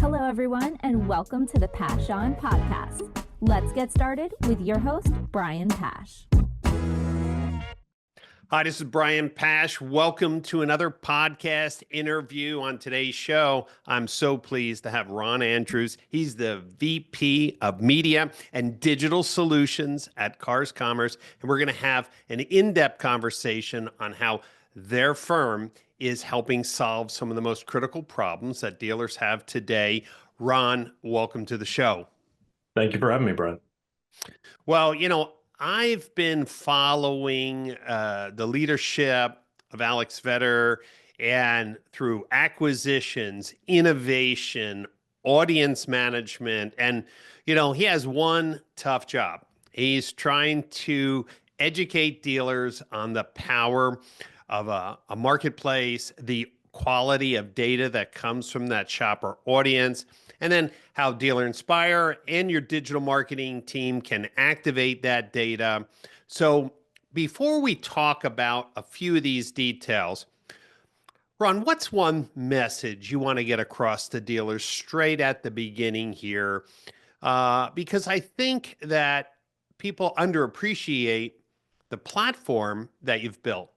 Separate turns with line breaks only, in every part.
Hello, everyone, and welcome to the Pash On Podcast. Let's get started with your host, Brian Pash.
Hi, this is Brian Pash. Welcome to another podcast interview. On today's show, I'm so pleased to have Ron Andrews. He's the VP of Media and Digital Solutions at Cars Commerce, and we're going to have an in-depth conversation on how their firm is helping solve some of the most critical problems that dealers have today. Ron, welcome to the show.
Thank you for having me, Brian.
Well, I've been following the leadership of Alex Vetter, and through acquisitions, innovation, audience management, and he has one tough job. He's trying to educate dealers on the power of a marketplace, the quality of data that comes from that shopper audience, and then how Dealer Inspire and your digital marketing team can activate that data. So before we talk about a few of these details, Ron, what's one message you want to get across to dealers straight at the beginning here? Because I think that people underappreciate the platform that you've built.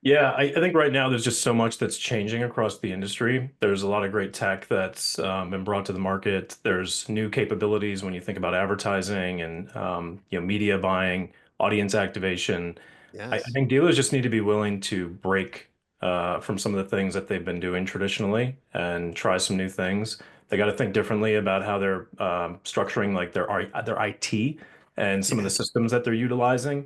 Yeah, I think right now there's just so much that's changing across the industry. There's a lot of great tech that's been brought to the market. There's new capabilities when you think about advertising and media buying, audience activation.
Yes.
I think dealers just need to be willing to break from some of the things that they've been doing traditionally and try some new things. They got to think differently about how they're structuring like their IT and some of the systems that they're utilizing.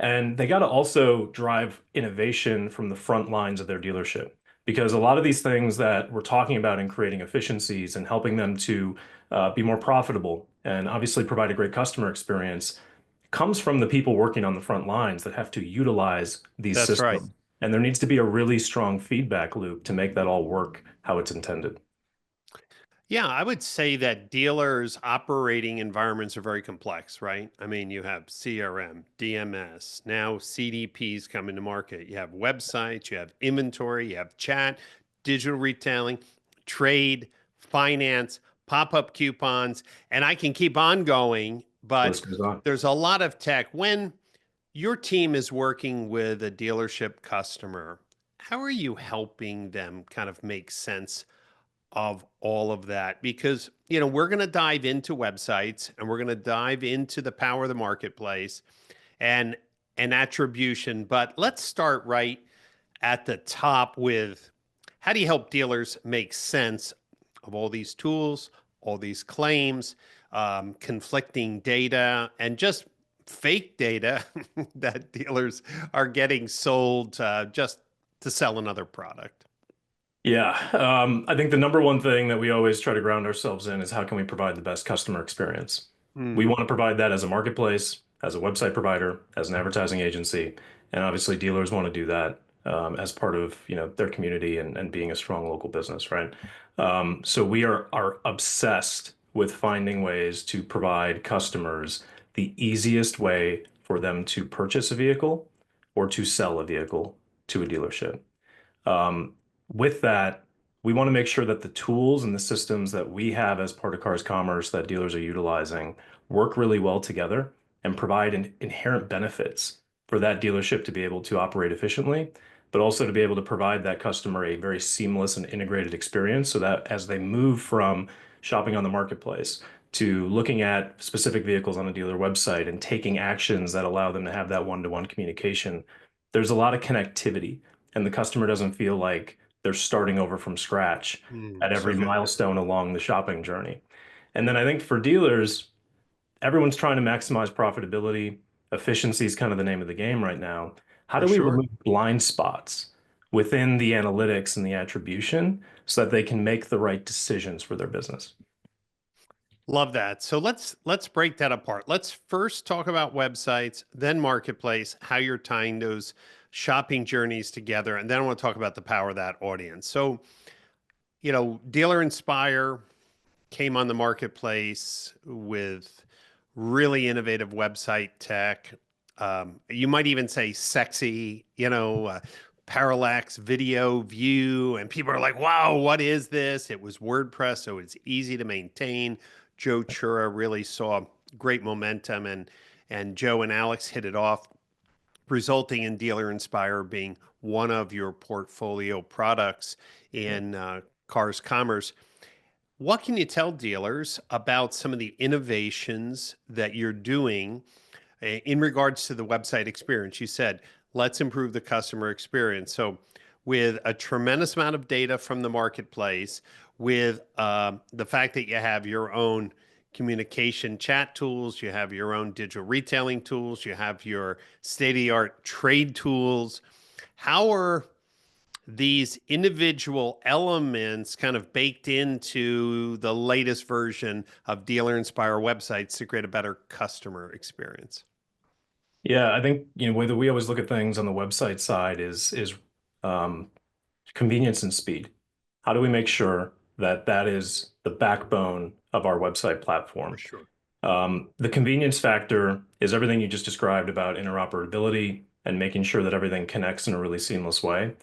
And they got to also drive innovation from the front lines of their dealership, because a lot of these things that we're talking about in creating efficiencies and helping them to be more profitable and obviously provide a great customer experience comes from the people working on the front lines that have to utilize these systems.
Right.
And there needs to be a really strong feedback loop to make that all work how it's intended.
Yeah, I would say that dealers' operating environments are very complex, right? I mean, you have CRM, DMS, now CDPs coming to market. You have websites, you have inventory, you have chat, digital retailing, trade, finance, pop-up coupons, and I can keep on going, but there's a lot of tech. When your team is working with a dealership customer, how are you helping them kind of make sense of all of that? Because, we're going to dive into websites and we're going to dive into the power of the marketplace and attribution. But let's start right at the top with, how do you help dealers make sense of all these tools, all these claims, conflicting data, and just fake data that dealers are getting sold just to sell another product?
Yeah, I think the number one thing that we always try to ground ourselves in is how can we provide the best customer experience? We want to provide that as a marketplace, as a website provider, as an advertising agency, and obviously dealers want to do that as part of their community and being a strong local business, right? So we are obsessed with finding ways to provide customers the easiest way for them to purchase a vehicle or to sell a vehicle to a dealership. With that, we want to make sure that the tools and the systems that we have as part of Cars Commerce that dealers are utilizing work really well together and provide inherent benefits for that dealership to be able to operate efficiently, but also to be able to provide that customer a very seamless and integrated experience so that as they move from shopping on the marketplace to looking at specific vehicles on a dealer website and taking actions that allow them to have that one-to-one communication, there's a lot of connectivity and the customer doesn't feel like they're starting over from scratch at every milestone along the shopping journey. And then I think for dealers, everyone's trying to maximize profitability. Efficiency is kind of the name of the game right now. How do we remove blind spots within the analytics and the attribution so that they can make the right decisions for their business?
Love that. So let's break that apart. Let's first talk about websites, then marketplace, how you're tying those shopping journeys together, and then I want to talk about the power of that audience. So, Dealer Inspire came on the marketplace with really innovative website tech. You might even say sexy, parallax video view, and people are like, wow, what is this? It was WordPress, so it's easy to maintain. Joe Chura really saw great momentum, and Joe and Alex hit it off, resulting in Dealer Inspire being one of your portfolio products in Cars Commerce. What can you tell dealers about some of the innovations that you're doing in regards to the website experience? You said, let's improve the customer experience. So, with a tremendous amount of data from the marketplace, with the fact that you have your own communication chat tools, you have your own digital retailing tools, you have your state of the art trade tools, how are these individual elements kind of baked into the latest version of Dealer Inspire websites to create a better customer experience?
Yeah, I think, the way that we always look at things on the website side is um, convenience and speed. How do we make sure that that is the backbone of our website
For
platform?
sure.
The convenience factor is everything you just described about interoperability and making sure that everything connects in a really seamless way.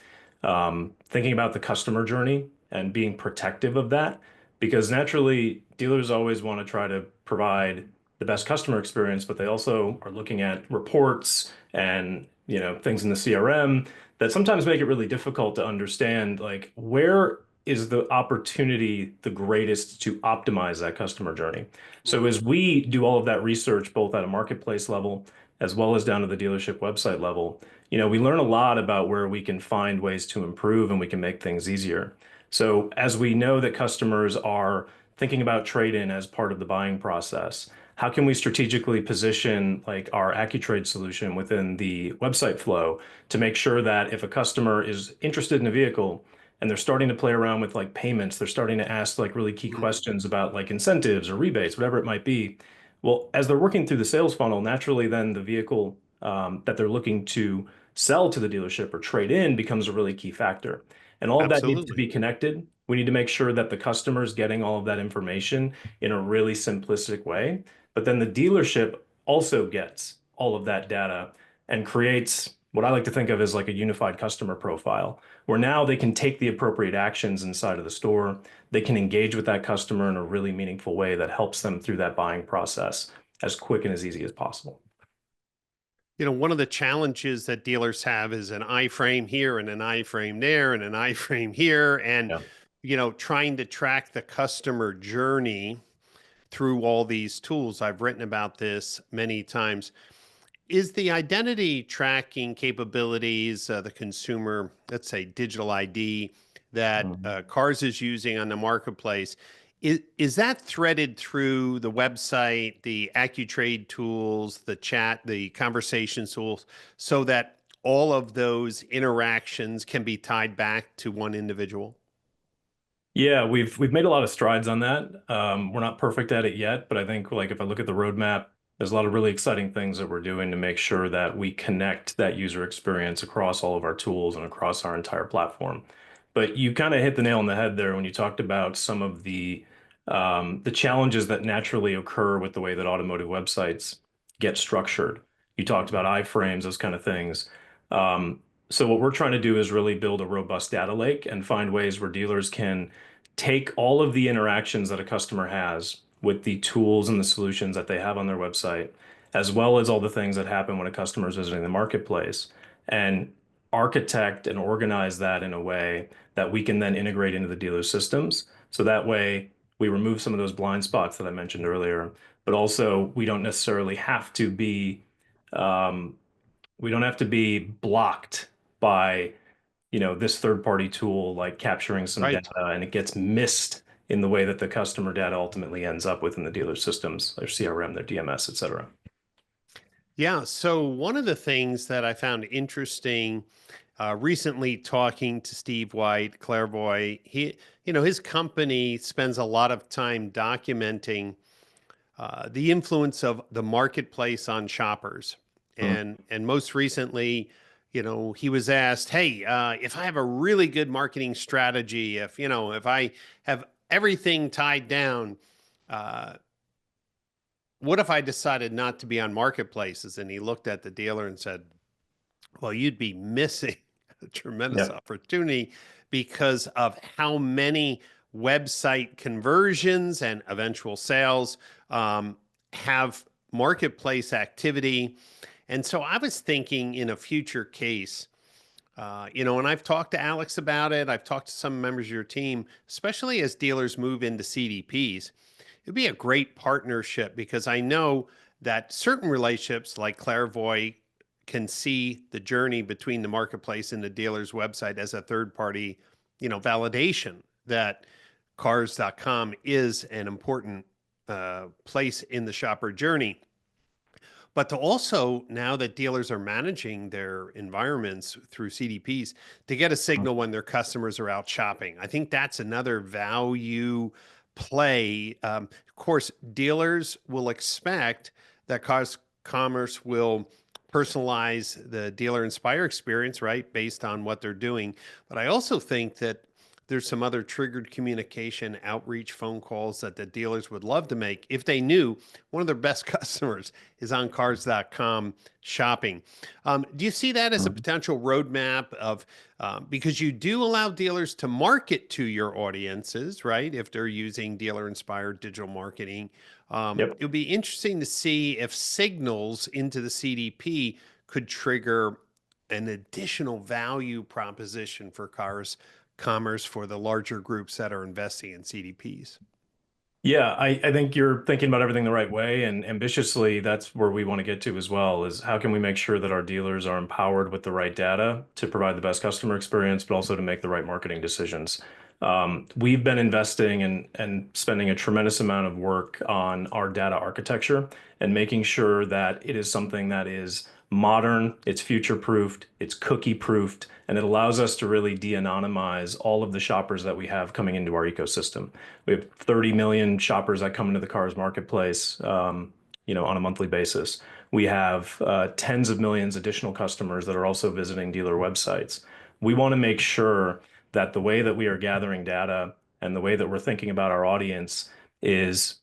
Thinking about the customer journey and being protective of that, because naturally dealers always want to try to provide the best customer experience, but they also are looking at reports and things in the CRM that sometimes make it really difficult to understand, like, where is the opportunity the greatest to optimize that customer journey. So
Mhm.
as we do all of that research, both at a marketplace level as well as down to the dealership website level, we learn a lot about where we can find ways to improve and we can make things easier. So as we know that customers are thinking about trade-in as part of the buying process, how can we strategically position like our AccuTrade solution within the website flow to make sure that if a customer is interested in a vehicle and they're starting to play around with like payments, they're starting to ask like really key
Mhm.
questions about like incentives or rebates, whatever it might be. Well, as they're working through the sales funnel, naturally, then the vehicle that they're looking to sell to the dealership or trade in becomes a really key factor. And all of that needs to
Absolutely.
be connected. We need to make sure that the customer is getting all of that information in a really simplistic way. But then the dealership also gets all of that data and creates what I like to think of as like a unified customer profile, where now they can take the appropriate actions inside of the store. They can engage with that customer in a really meaningful way that helps them through that buying process as quick and as easy as possible.
One of the challenges that dealers have is an iframe here and an iframe there and an iframe here. And,
Yeah.
trying to track the customer journey through all these tools. I've written about this many times. Is the identity tracking capabilities, the consumer, let's say digital ID that
Mhm.
Cars is using on the marketplace, is that threaded through the website, the AccuTrade tools, the chat, the conversation tools, so that all of those interactions can be tied back to one individual?
Yeah, we've made a lot of strides on that. We're not perfect at it yet, but I think like if I look at the roadmap, there's a lot of really exciting things that we're doing to make sure that we connect that user experience across all of our tools and across our entire platform. But you kind of hit the nail on the head there when you talked about some of the challenges that naturally occur with the way that automotive websites get structured. You talked about iframes, those kind of things. Um, so what we're trying to do is really build a robust data lake and find ways where dealers can take all of the interactions that a customer has with the tools and the solutions that they have on their website, as well as all the things that happen when a customer is visiting the marketplace, and architect and organize that in a way that we can then integrate into the dealer systems. So that way we remove some of those blind spots that I mentioned earlier, but also um, we don't have to be blocked by this third party tool like capturing some
Right.
data and it gets missed in the way that the customer data ultimately ends up within the dealer systems, their CRM, their DMS, et cetera.
Yeah. So one of the things that I found interesting recently talking to Steve White, Clairvoy, his company spends a lot of time documenting the influence of the marketplace on shoppers.
Mm.
And most recently, he was asked, "Hey, if I have a really good marketing strategy, if I have everything tied down, uh, what if I decided not to be on marketplaces?" And he looked at the dealer and said, "Well, you'd be missing a tremendous
Yeah.
opportunity because of how many website conversions and eventual sales have marketplace activity. And so I was thinking in a future case, and I've talked to Alex about it. I've talked to some members of your team, especially as dealers move into CDPs. It'd be a great partnership because I know that certain relationships like Clairvoy can see the journey between the marketplace and the dealer's website as a third party, validation that cars.com is an important place in the shopper journey. But to also, now that dealers are managing their environments through CDPs, to get a signal when their customers are out shopping. I think that's another value play. Of course, dealers will expect that Cars Commerce will personalize the dealer inspire experience, right, based on what they're doing. But I also think that there's some other triggered communication, outreach phone calls that the dealers would love to make if they knew one of their best customers is on cars.com shopping. Do you see that as a potential roadmap of, because you do allow dealers to market to your audiences, right? If they're using dealer inspired digital marketing,
Yep.
it would be interesting to see if signals into the CDP could trigger an additional value proposition for Cars Commerce for the larger groups that are investing in CDPs.
Yeah, I think you're thinking about everything the right way, and ambitiously, that's where we want to get to as well, is how can we make sure that our dealers are empowered with the right data to provide the best customer experience, but also to make the right marketing decisions. We've been investing and spending a tremendous amount of work on our data architecture and making sure that it is something that is modern, it's future-proofed, it's cookie-proofed, and it allows us to really de-anonymize all of the shoppers that we have coming into our ecosystem. We have 30 million shoppers that come into the cars marketplace, on a monthly basis. We have tens of millions additional customers that are also visiting dealer websites. We want to make sure that the way that we are gathering data and the way that we're thinking about our audience is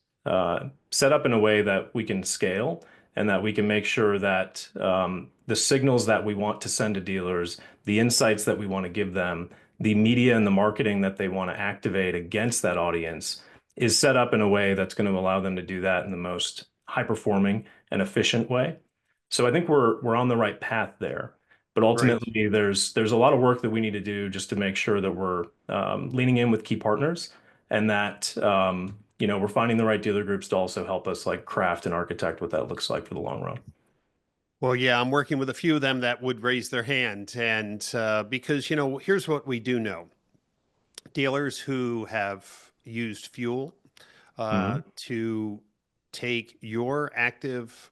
set up in a way that we can scale and that we can make sure that the signals that we want to send to dealers, the insights that we want to give them, the media and the marketing that they want to activate against that audience is set up in a way that's going to allow them to do that in the most high-performing and efficient way. So I think we're on the right path there. But
Great.
ultimately, there's a lot of work that we need to do just to make sure that we're leaning in with key partners and that we're finding the right dealer groups to also help us like craft and architect what that looks like for the long run.
Well, yeah, I'm working with a few of them that would raise their hand. And because, here's what we do know. Dealers who have used fuel to take your active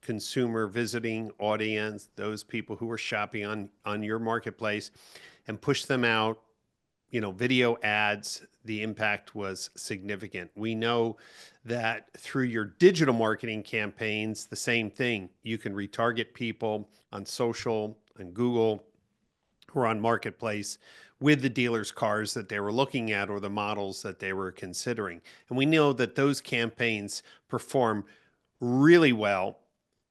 consumer visiting audience, those people who are shopping on your marketplace, and push them out, video ads, the impact was significant. We know that through your digital marketing campaigns, the same thing. You can retarget people on social and Google who are on marketplace with the dealer's cars that they were looking at or the models that they were considering. And we know that those campaigns perform really well,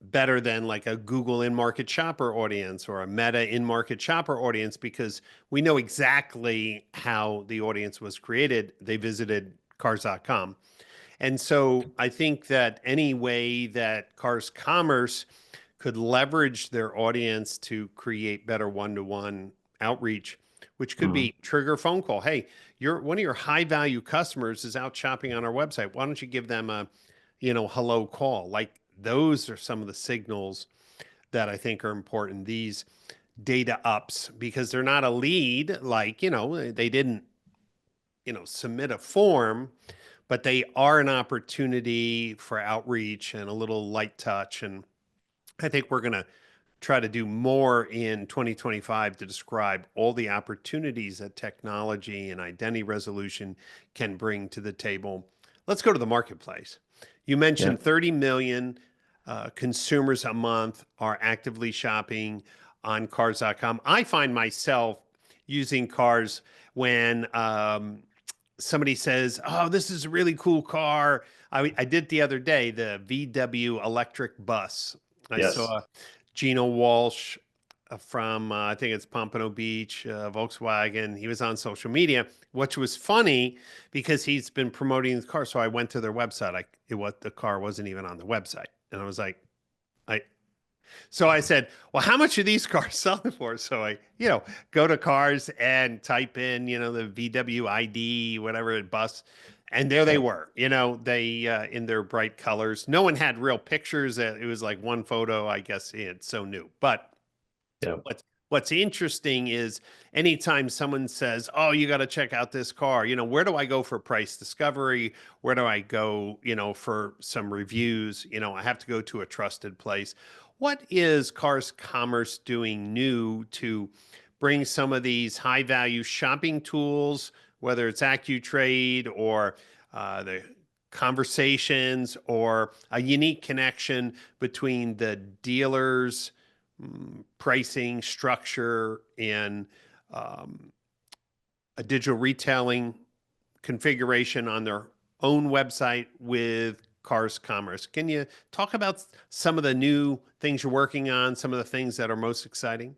better than like a Google in-market shopper audience or a Meta in-market shopper audience, because we know exactly how the audience was created. They visited cars.com. And so I think that any way that Cars Commerce could leverage their audience to create better one-to-one outreach, which could be trigger phone call. Hey, one of your high value customers is out shopping on our website. Why don't you give them a, hello call? Like, those are some of the signals that I think are important. These data ups, because they're not a lead, like, they didn't, submit a form, but they are an opportunity for outreach and a little light touch. And I think we're going to try to do more in 2025 to describe all the opportunities that technology and identity resolution can bring to the table. Let's go to the marketplace. You mentioned 30 million consumers a month are actively shopping on cars.com. I find myself using cars when somebody says, "Oh, this is a really cool car." I did the other day, the VW electric bus. I
Yes.
saw Gino Walsh from I think it's Pompano Beach, Volkswagen. He was on social media, which was funny because he's been promoting the car. So I went to their website. The car wasn't even on the website, and I was like, I. So I said, well, how much are these cars selling for? So I, go to cars and type in, the VW ID, whatever bus. And there they
Yeah.
were, they in their bright colors. No one had real pictures. It was like one photo, I guess it's so new. But
Yeah.
what's interesting is anytime someone says, "Oh, you got to check out this car," where do I go for price discovery? Where do I go, for some reviews? I have to go to a trusted place. What is Cars Commerce doing new to bring some of these high value shopping tools, whether it's AccuTrade or the conversations or a unique connection between the dealers? Pricing structure and um, a digital retailing configuration on their own website with Cars Commerce. Can you talk about some of the new things you're working on, some of the things that are most exciting?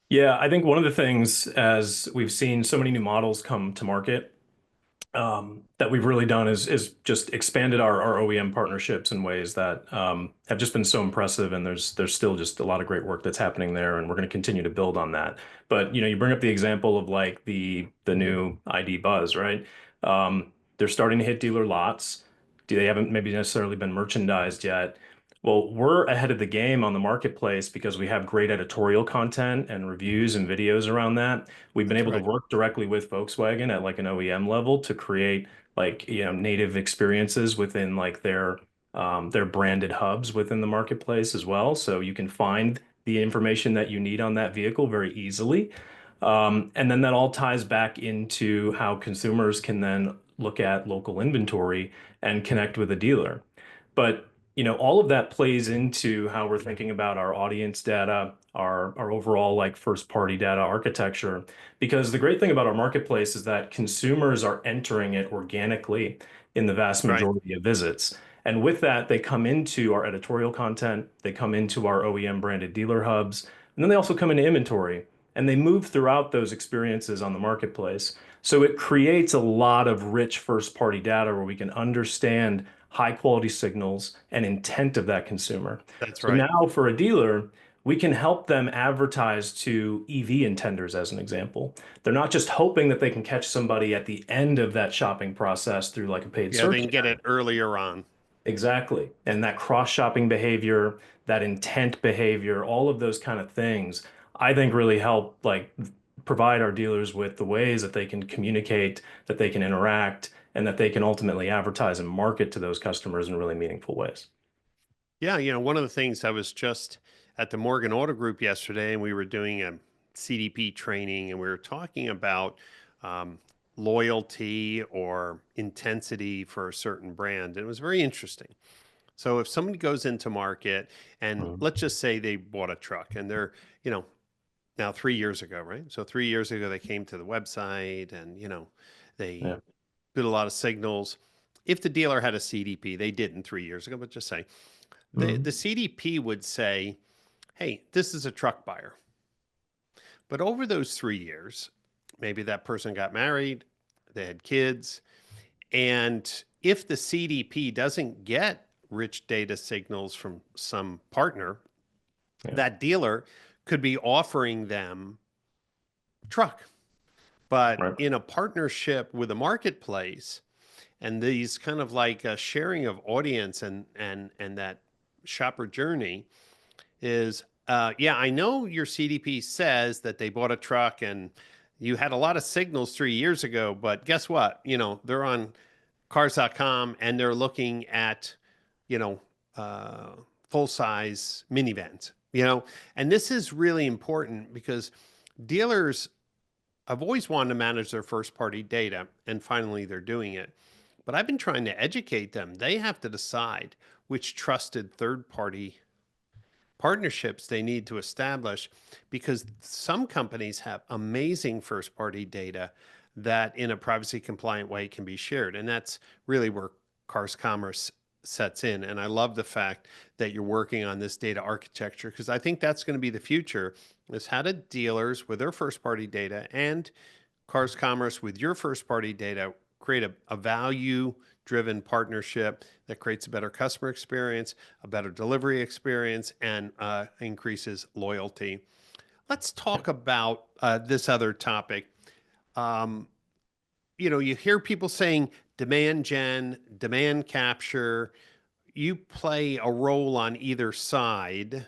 Yeah, I think one of the things, as we've seen so many new models come to market, that we've really done is just expanded our OEM partnerships in ways that have just been so impressive, and there's still just a lot of great work that's happening there, and we're going to continue to build on that. But you bring up the example of like the new ID Buzz, right? They're starting to hit dealer lots. They haven't maybe necessarily been merchandised yet. Well, we're ahead of the game on the marketplace because we have great editorial content and reviews and videos around that. We've been
That's
able to
right.
work directly with Volkswagen at like an OEM level to create like, native experiences within like their branded hubs within the marketplace as well. So you can find the information that you need on that vehicle very easily. And then that all ties back into how consumers can then look at local inventory and connect with a dealer. But all of that plays into how we're thinking about our audience data, our overall like first party data architecture. Because the great thing about our marketplace is that consumers are entering it organically in the vast
Right.
majority of visits. And with that, they come into our editorial content, they come into our OEM branded dealer hubs, and then they also come into inventory and they move throughout those experiences on the marketplace. So it creates a lot of rich first party data where we can understand high quality signals and intent of that consumer.
That's
So
right.
now for a dealer, we can help them advertise to EV intenders as an example. They're not just hoping that they can catch somebody at the end of that shopping process through like a paid
Yeah, they
search
can get
ad.
it earlier on.
Exactly. And that cross-shopping behavior, that intent behavior, all of those kind of things, I think really help like provide our dealers with the ways that they can communicate, that they can interact, and that they can ultimately advertise and market to those customers in really meaningful ways.
Yeah, one of the things I was just at the Morgan Auto Group yesterday, and we were doing a CDP training, and we were talking about um, loyalty or intensity for a certain brand. And it was very interesting. So if somebody goes into market, and
Mhm.
let's just say they bought a truck, and they're, you know, now 3 years ago, right? So 3 years ago, they came to the website, and they
Yeah.
did a lot of signals. If the dealer had a CDP, they didn't 3 years ago, but just say the
Mhm.
CDP would say, hey, this is a truck buyer. But over those 3 years, maybe that person got married, they had kids. And if the CDP doesn't get rich data signals from some partner,
Yeah.
that dealer could be offering them a truck. But
Right.
in a partnership with a marketplace, and these kind of like a sharing of audience and that shopper journey, is yeah, I know your CDP says that they bought a truck and you had a lot of signals 3 years ago, but guess what? They're on cars.com and they're looking at, you know, uh, full size minivans, and this is really important because dealers have always wanted to manage their first party data, and finally they're doing it. But I've been trying to educate them. They have to decide which trusted third party partnerships they need to establish because some companies have amazing first party data that in a privacy compliant way can be shared. And that's really where Cars Commerce sets in. And I love the fact that you're working on this data architecture, because I think that's going to be the future, is how do dealers with their first party data and Cars Commerce with your first party data create a value driven partnership that creates a better customer experience, a better delivery experience, and increases loyalty. Let's talk about this other topic. Um, you hear people saying demand gen, demand capture. You play a role on either side.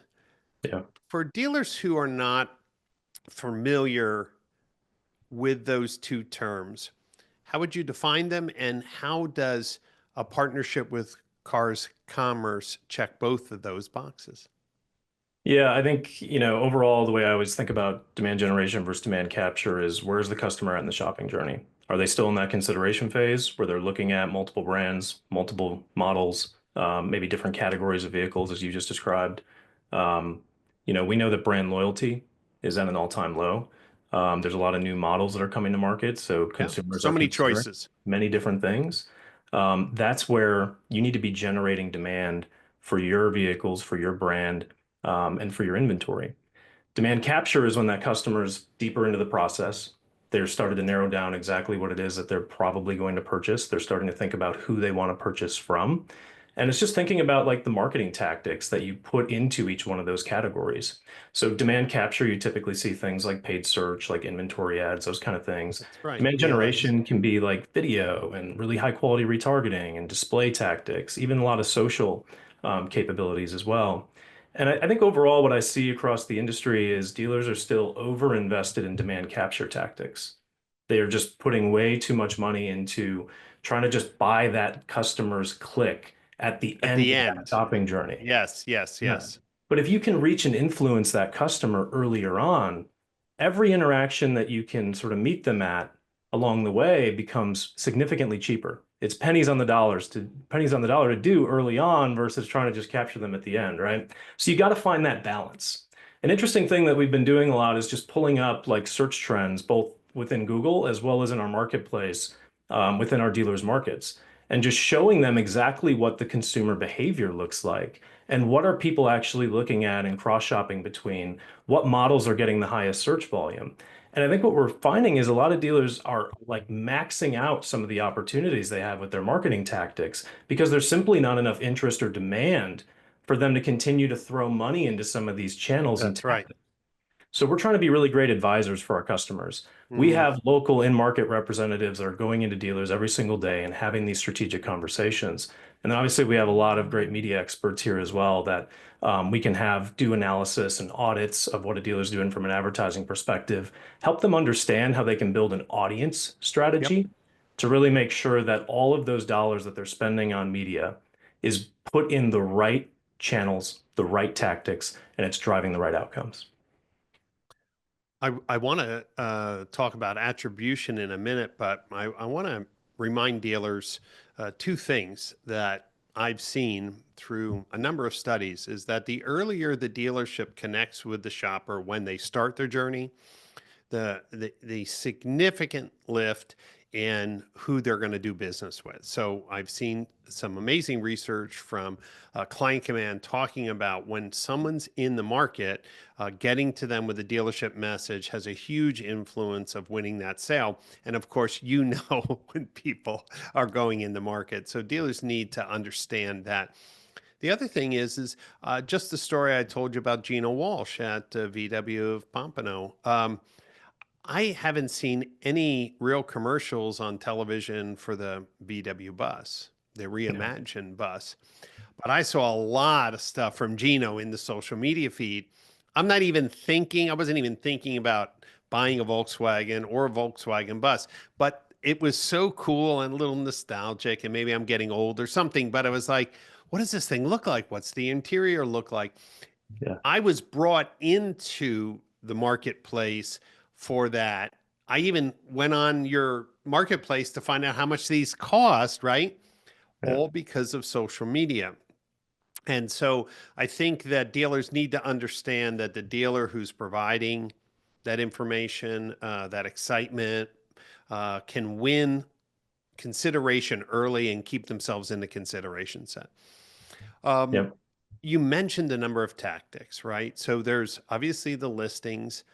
Yeah.
For dealers who are not familiar with those two terms, how would you define them, and how does a partnership with Cars Commerce check both of those boxes?
Yeah, I think, overall, the way I always think about demand generation versus demand capture is where's the customer at in the shopping journey? Are they still in that consideration phase where they're looking at multiple brands, multiple models, maybe different categories of vehicles, as you just described? Um, we know that brand loyalty is at an all-time low. There's a lot of new models that are coming to market, so
Yeah,
consumers
so
are
many
considering
choices.
many different things. That's where you need to be generating demand for your vehicles, for your brand, and for your inventory. Demand capture is when that customer's deeper into the process. They're starting to narrow down exactly what it is that they're probably going to purchase. They're starting to think about who they want to purchase from. And it's just thinking about like the marketing tactics that you put into each one of those categories. So demand capture, you typically see things like paid search, like inventory ads, those kind of things.
That's right.
Demand
PLAs.
generation can be like video and really high quality retargeting and display tactics, even a lot of social capabilities as well. And I think overall, what I see across the industry is dealers are still over invested in demand capture tactics. They are just putting way too much money into trying to just buy that customer's click at the
At
end
the
of that
end.
shopping journey.
Yes, yes,
Yeah.
yes.
But if you can reach and influence that customer earlier on, every interaction that you can sort of meet them at along the way becomes significantly cheaper. It's pennies on the dollar to do early on versus trying to just capture them at the end, right? So you got to find that balance. An interesting thing that we've been doing a lot is just pulling up like search trends, both within Google as well as in our marketplace, within our dealers' markets, and just showing them exactly what the consumer behavior looks like and what are people actually looking at and cross-shopping between, what models are getting the highest search volume. And I think what we're finding is a lot of dealers are like maxing out some of the opportunities they have with their marketing tactics because there's simply not enough interest or demand for them to continue to throw money into some of these channels and
That's right.
tactics. So we're trying to be really great advisors for our customers. We
Mm,
have local in-market representatives that are going into dealers every single day and having these strategic conversations. And then obviously we have a lot of great media experts here as well that we can have do analysis and audits of what a dealer's doing from an advertising perspective, help them understand how they can build an audience
yep.
strategy to really make sure that all of those dollars that they're spending on media is put in the right channels, the right tactics, and it's driving the right outcomes.
I want to talk about attribution in a minute, but I want to remind dealers two things that I've seen through a number of studies is that the earlier the dealership connects with the shopper when they start their journey, the significant lift in who they're going to do business with. So I've seen some amazing research from Client Command talking about when someone's in the market, getting to them with a dealership message has a huge influence of winning that sale. And of course, you know when people are going in the market. So dealers need to understand that. The other thing is just the story I told you about Gina Walsh at VW of Pompano. I haven't seen any real commercials on television for the VW bus, the
Yeah.
reimagined bus, but I saw a lot of stuff from Gino in the social media feed. I wasn't even thinking about buying a Volkswagen or a Volkswagen bus, but it was so cool and a little nostalgic, and maybe I'm getting old or something, but I was like, what does this thing look like? What's the interior look like?
Yeah.
I was brought into the marketplace for that. I even went on your marketplace to find out how much these cost, right?
Yeah.
All because of social media. And so I think that dealers need to understand that the dealer who's providing that information, that excitement, can win consideration early and keep themselves in the consideration set. Um,
Yep.
you mentioned a number of tactics, right? So there's obviously the listings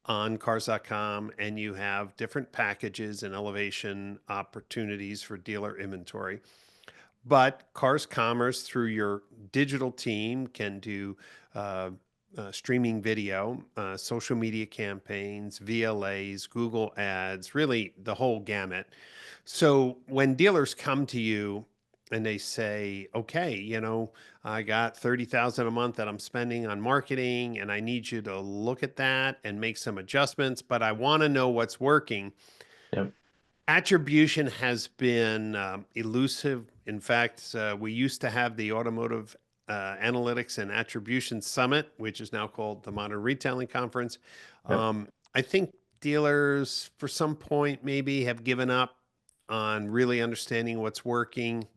on cars.com, and you have different packages and elevation opportunities for dealer inventory. But Cars Commerce, through your digital team, can do uh, streaming video, social media campaigns, VLAs, Google Ads, really the whole gamut. So when dealers come to you and they say, okay, I got 30,000 a month that I'm spending on marketing, and I need you to look at that and make some adjustments, but I want to know what's working.
Yep.
Attribution has been elusive. In fact, we used to have the Automotive Analytics and Attribution Summit, which is now called the Modern Retailing Conference.
Yep.
I think dealers, for some point, maybe have given up on really understanding what's working.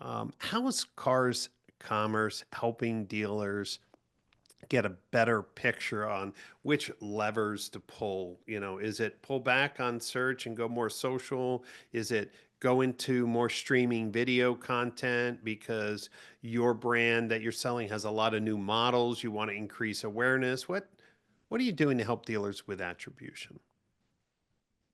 How is Cars Commerce helping dealers get a better picture on which levers to pull? Is it pull back on search and go more social? Is it go into more streaming video content because your brand that you're selling has a lot of new models? You want to increase awareness. What are you doing to help dealers with attribution?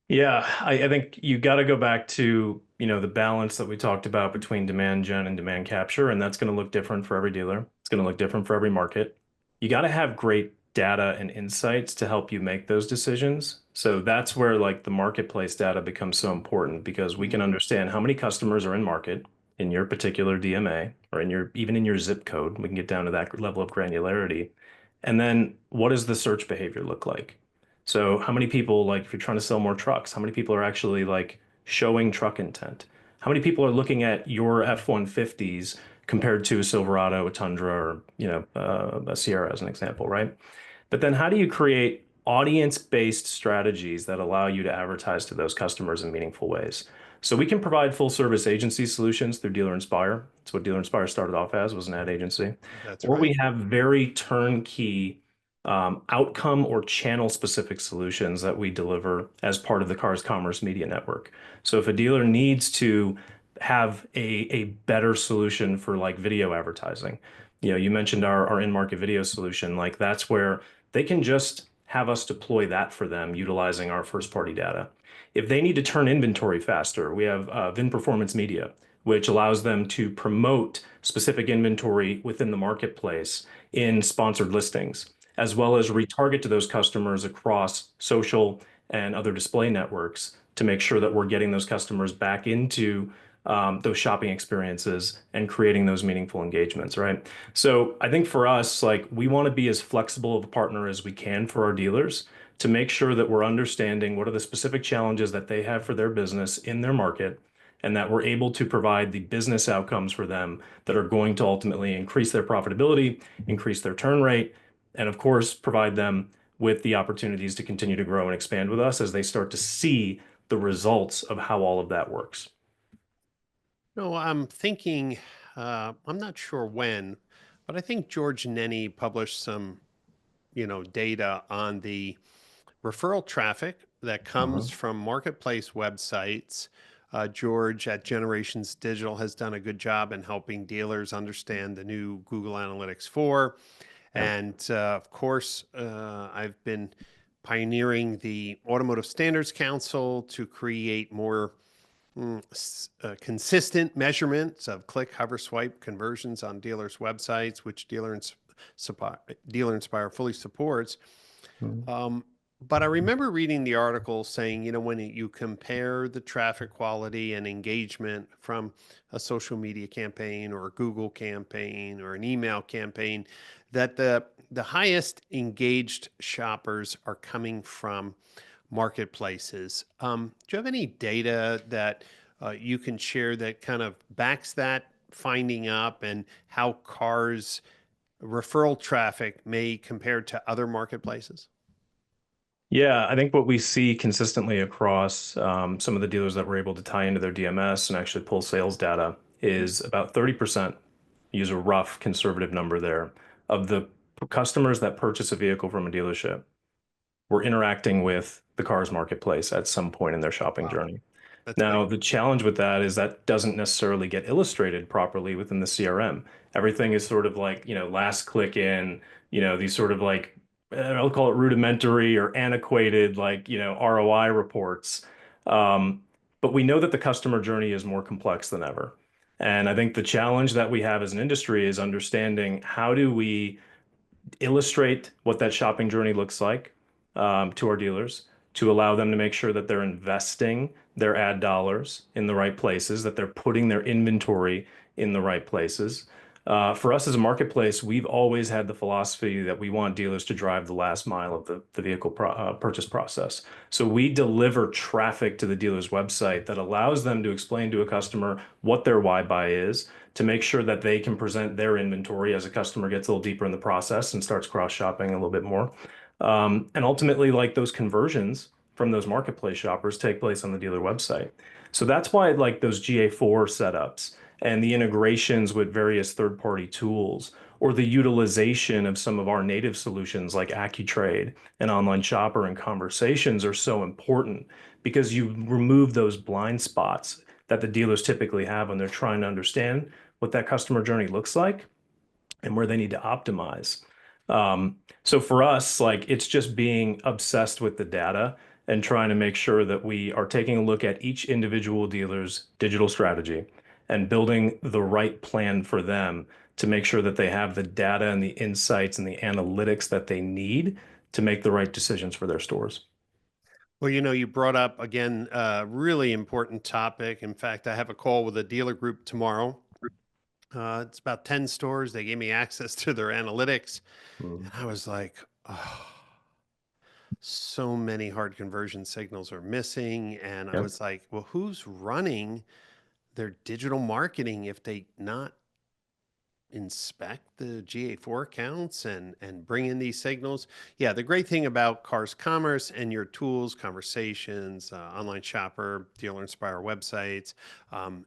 Yeah, I think you got to go back to, the balance that we talked about between demand gen and demand capture, and that's going to look different for every dealer. It's going to look different for every market. You got to have great data and insights to help you make those decisions. So that's where like the marketplace data becomes so important because we can understand how many customers are in market in your particular DMA or even in your zip code. We can get down to that level of granularity. And then what does the search behavior look like? So how many people, like if you're trying to sell more trucks, how many people are actually like showing truck intent? How many people are looking at your F-150s compared to a Silverado, a Tundra, or a Sierra as an example, right? But then how do you create audience-based strategies that allow you to advertise to those customers in meaningful ways? So we can provide full service agency solutions through Dealer Inspire. That's what Dealer Inspire started off as, was an ad agency.
That's
Or
right.
we have very turnkey outcome or channel specific solutions that we deliver as part of the Cars Commerce Media Network. So if a dealer needs to have a better solution for like video advertising, you mentioned our in-market video solution, like that's where they can just have us deploy that for them utilizing our first party data. If they need to turn inventory faster, we have VIN Performance Media, which allows them to promote specific inventory within the marketplace in sponsored listings, as well as retarget to those customers across social and other display networks to make sure that we're getting those customers back into those shopping experiences and creating those meaningful engagements, right? So I think for us, like we want to be as flexible of a partner as we can for our dealers to make sure that we're understanding what are the specific challenges that they have for their business in their market, and that we're able to provide the business outcomes for them that are going to ultimately increase their profitability, increase their turn rate, and of course, provide them with the opportunities to continue to grow and expand with us as they start to see the results of how all of that works.
No, I'm thinking, I'm not sure when, but I think George Nenny published some, data on the referral traffic that comes
Mhm.
from marketplace websites. George at Generations Digital has done a good job in helping dealers understand the new Google Analytics 4.
Yep.
And of course, I've been pioneering the Automotive Standards Council to create more consistent measurements of click, hover, swipe conversions on dealers' websites, which Dealer Inspire fully supports.
Mhm.
Um, but I remember reading the article saying, when you compare the traffic quality and engagement from a social media campaign or a Google campaign or an email campaign, that the highest engaged shoppers are coming from marketplaces. Do you have any data that you can share that kind of backs that finding up, and how cars referral traffic may compare to other marketplaces?
Yeah, I think what we see consistently across some of the dealers that were able to tie into their DMS and actually pull sales data is about 30%, use a rough conservative number there, of the customers that purchase a vehicle from a dealership were interacting with the cars marketplace at some point in their shopping
Wow.
journey.
That's great.
Now, the challenge with that is that doesn't necessarily get illustrated properly within the CRM. Everything is sort of like, last click in, these sort of like, I'll call it rudimentary or antiquated, like, ROI reports. Um, but we know that the customer journey is more complex than ever. And I think the challenge that we have as an industry is understanding how do we illustrate what that shopping journey looks like to our dealers to allow them to make sure that they're investing their ad dollars in the right places, that they're putting their inventory in the right places. For us as a marketplace, we've always had the philosophy that we want dealers to drive the last mile of the vehicle purchase process. So we deliver traffic to the dealer's website that allows them to explain to a customer what their why buy is, to make sure that they can present their inventory as a customer gets a little deeper in the process and starts cross shopping a little bit more. And ultimately, like those conversions from those marketplace shoppers take place on the dealer website. So that's why like those GA4 setups and the integrations with various third-party tools or the utilization of some of our native solutions like AccuTrade and Online Shopper and Conversations are so important because you remove those blind spots that the dealers typically have when they're trying to understand what that customer journey looks like and where they need to optimize. So for us, like it's just being obsessed with the data and trying to make sure that we are taking a look at each individual dealer's digital strategy and building the right plan for them to make sure that they have the data and the insights and the analytics that they need to make the right decisions for their stores.
Well, you brought up again a really important topic. In fact, I have a call with a dealer group tomorrow. It's about 10 stores. They gave me access to their analytics.
Mm.
And I was like, oh, so many hard conversion signals are missing. And I
Yep.
was like, well, who's running their digital marketing if they not inspect the GA4 accounts and bring in these signals? Yeah, the great thing about Cars Commerce and your tools, Conversations, Online Shopper, Dealer Inspire websites,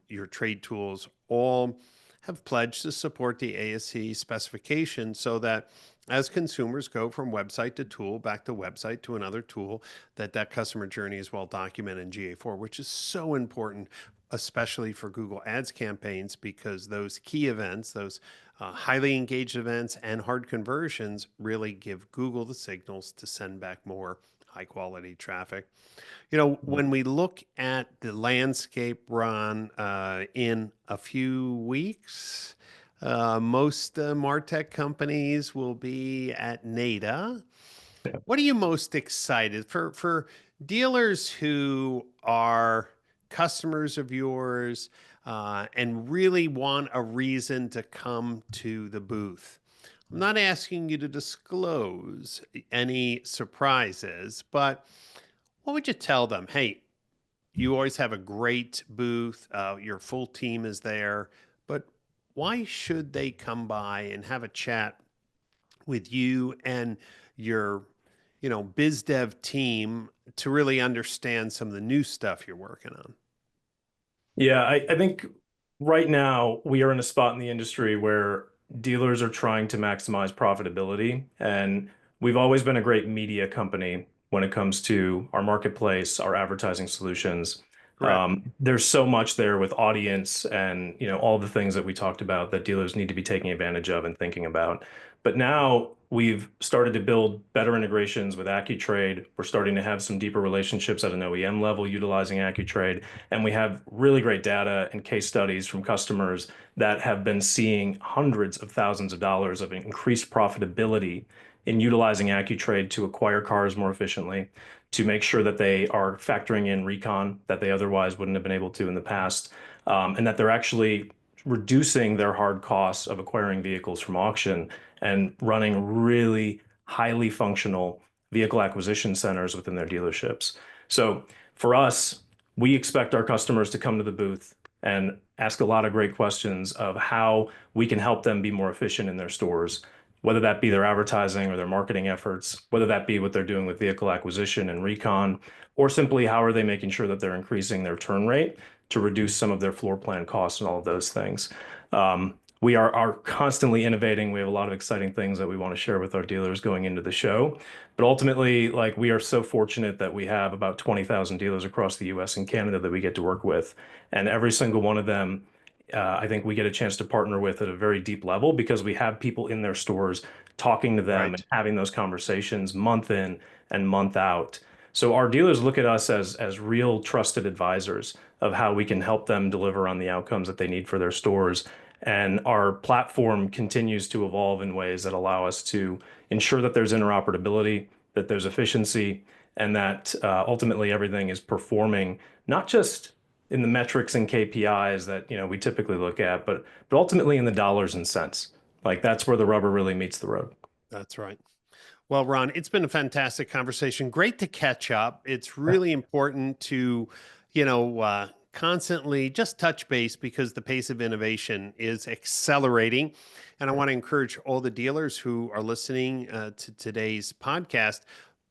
your trade tools, all have pledged to support the ASC specification so that as consumers go from website to tool, back to website to another tool, that customer journey is well documented in GA4, which is so important, especially for Google Ads campaigns, because those key events, those highly engaged events and hard conversions really give Google the signals to send back more high quality traffic. When we look at the landscape, Ron, in a few weeks, most MarTech companies will be at NADA.
Yep.
What are you most excited for dealers who are customers of yours and really want a reason to come to the booth? I'm not asking you to disclose any surprises, but what would you tell them? Hey, you always have a great booth. Your full team is there, but why should they come by and have a chat with you and your, biz dev team to really understand some of the new stuff you're working on?
Yeah, I think right now we are in a spot in the industry where dealers are trying to maximize profitability. And we've always been a great media company when it comes to our marketplace, our advertising solutions.
Correct.
There's so much there with audience and all the things that we talked about that dealers need to be taking advantage of and thinking about. But now we've started to build better integrations with AccuTrade. We're starting to have some deeper relationships at an OEM level utilizing AccuTrade. And we have really great data and case studies from customers that have been seeing hundreds of thousands of dollars of increased profitability in utilizing AccuTrade to acquire cars more efficiently, to make sure that they are factoring in recon that they otherwise wouldn't have been able to in the past, and that they're actually reducing their hard costs of acquiring vehicles from auction and running really highly functional vehicle acquisition centers within their dealerships. So for us, we expect our customers to come to the booth and ask a lot of great questions of how we can help them be more efficient in their stores, whether that be their advertising or their marketing efforts, whether that be what they're doing with vehicle acquisition and recon, or simply how are they making sure that they're increasing their turn rate to reduce some of their floor plan costs and all of those things. We are constantly innovating. We have a lot of exciting things that we want to share with our dealers going into the show. But ultimately, like we are so fortunate that we have about 20,000 dealers across the US and Canada that we get to work with. And every single one of them, I think we get a chance to partner with at a very deep level because we have people in their stores talking to them and
Right.
having those conversations month in and month out. So our dealers look at us as real trusted advisors of how we can help them deliver on the outcomes that they need for their stores. And our platform continues to evolve in ways that allow us to ensure that there's interoperability, that there's efficiency, and that ultimately everything is performing not just in the metrics and KPIs that we typically look at, but ultimately in the dollars and cents. Like that's where the rubber really meets the road.
That's right. Well, Ron, it's been a fantastic conversation. Great to catch up. It's really important to, constantly just touch base because the pace of innovation is accelerating. And I want to encourage all the dealers who are listening to today's podcast,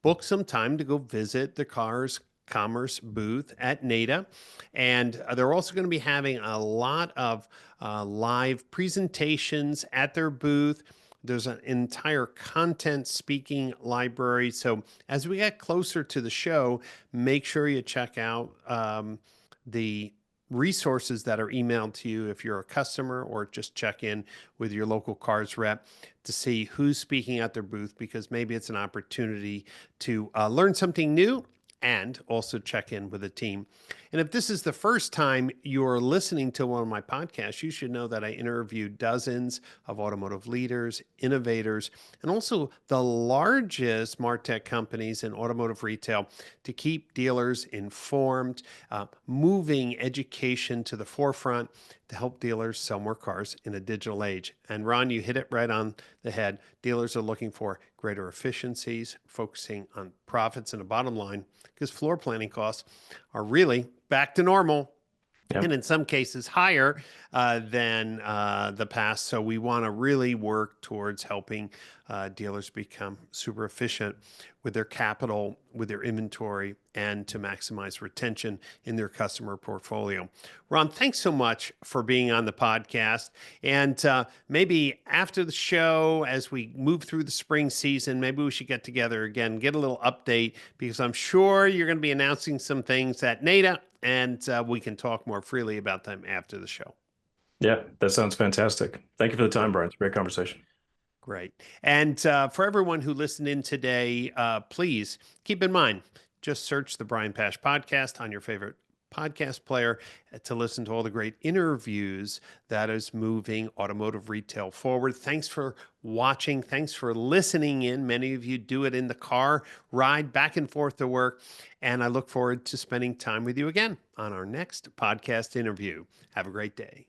book some time to go visit the Cars Commerce booth at NADA. And they're also going to be having a lot of live presentations at their booth. There's an entire content speaking library. So as we get closer to the show, make sure you check out the resources that are emailed to you if you're a customer, or just check in with your local Cars rep to see who's speaking at their booth, because maybe it's an opportunity to learn something new and also check in with a team. And if this is the first time you're listening to one of my podcasts, you should know that I interview dozens of automotive leaders, innovators, and also the largest MarTech companies in automotive retail to keep dealers informed, moving education to the forefront to help dealers sell more cars in a digital age. And Ron, you hit it right on the head. Dealers are looking for greater efficiencies, focusing on profits and a bottom line, because floor planning costs are really back to normal.
Yep.
And in some cases higher than the past. So we want to really work towards helping dealers become super efficient with their capital, with their inventory, and to maximize retention in their customer portfolio. Ron, thanks so much for being on the podcast. And maybe after the show, as we move through the spring season, maybe we should get together again, get a little update, because I'm sure you're going to be announcing some things at NADA, and we can talk more freely about them after the show.
Yeah, that sounds fantastic. Thank you for the time, Brian. It's a great conversation.
Great. And for everyone who listened in today, please keep in mind, just search the Brian Pash podcast on your favorite podcast player to listen to all the great interviews that is moving automotive retail forward. Thanks for watching. Thanks for listening in. Many of you do it in the car ride back and forth to work. And I look forward to spending time with you again on our next podcast interview. Have a great day.